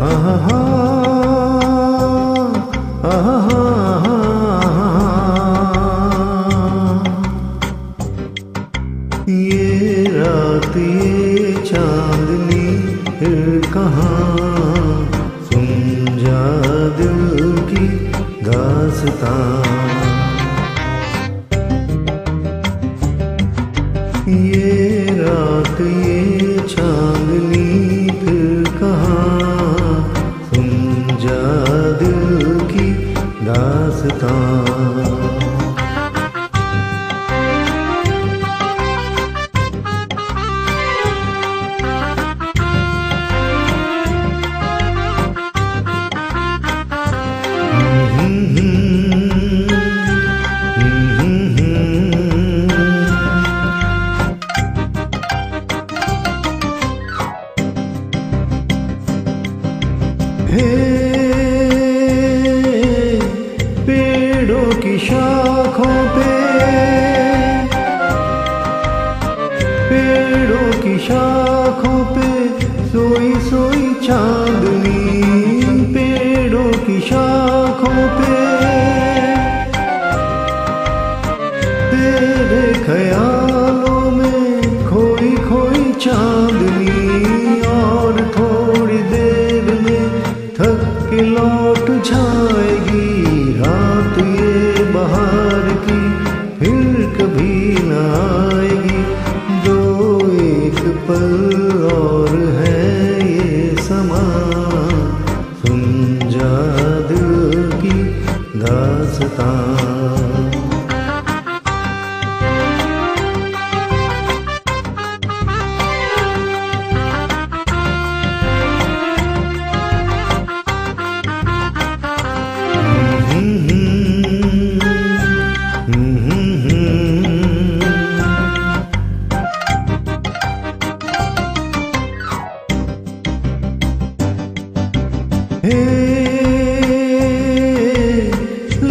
आहा, आहा, ये रात ये चांदनी फिर कहाँ, सुन जा दिल की दास्तां। ये रात ये चांदनी फिर कहाँ, सुन जा दिल की दास्तां। पेड़ों की शाखों पे, पेड़ों की शाखों पे सोई सोई चांदनी, पेड़ों की शाखों पे तेरे ख्यालों में खोई खोई चांदनी। और थोड़ी देर में थक के लौट जाएगी रात ये बहार की, फिर कभी न आएगी। दो एक पल और है ये समा, सुन जा दिल की दास्तां।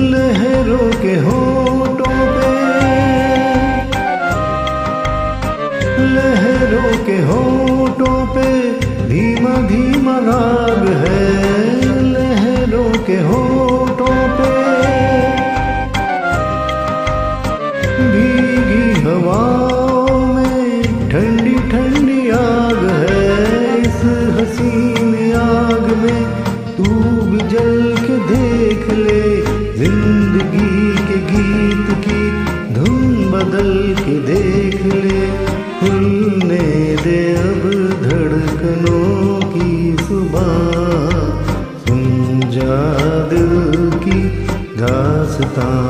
लहरों के होठों पे, लहरों के होठों पे धीमा धीमा राग है। लहरों के होठों पे भीगी हवाओं में ठंडी ठंडी आग है। इस हसीन आग में तू भी जल के देख ले, जिंदगी के गीत की धुन बदल के देख ले। खुलने दे अब धड़कनों की सुबह, सुन जा दिल की दास्तां।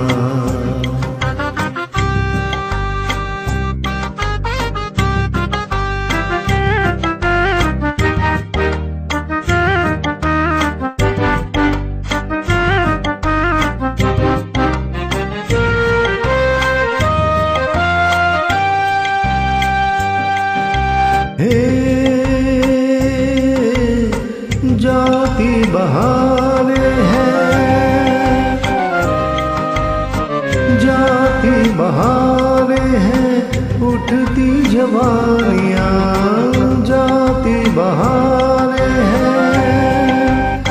जाती बहारें हैं, जाती बहारें हैं, उठती जवानियाँ। जाती बहारें हैं,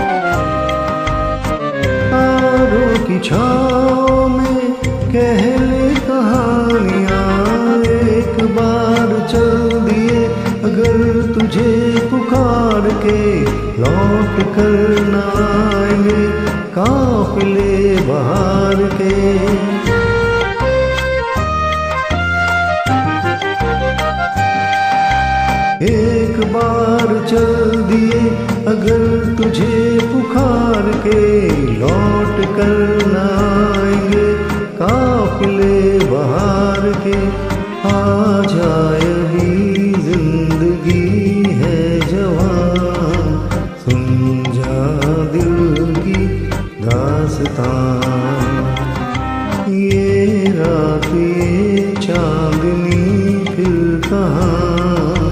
तारों की छाँव में कह ले कहानियाँ। एक बार चल दिए अगर तुझे पुकार के, लौट कर न आएंगे काफिले बहार के। एक बार चल दिए अगर तुझे पुकार के, लौट कर न आएंगे काफिले बहार के। आ जाए अभी जिंदगी है जवान, सुन जा दिल की दास्तां। ये रात ये चांदनी फिर कहाँ,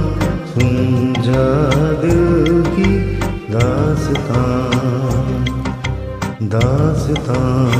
सुन जा दिल की दास्तां, दास्तां।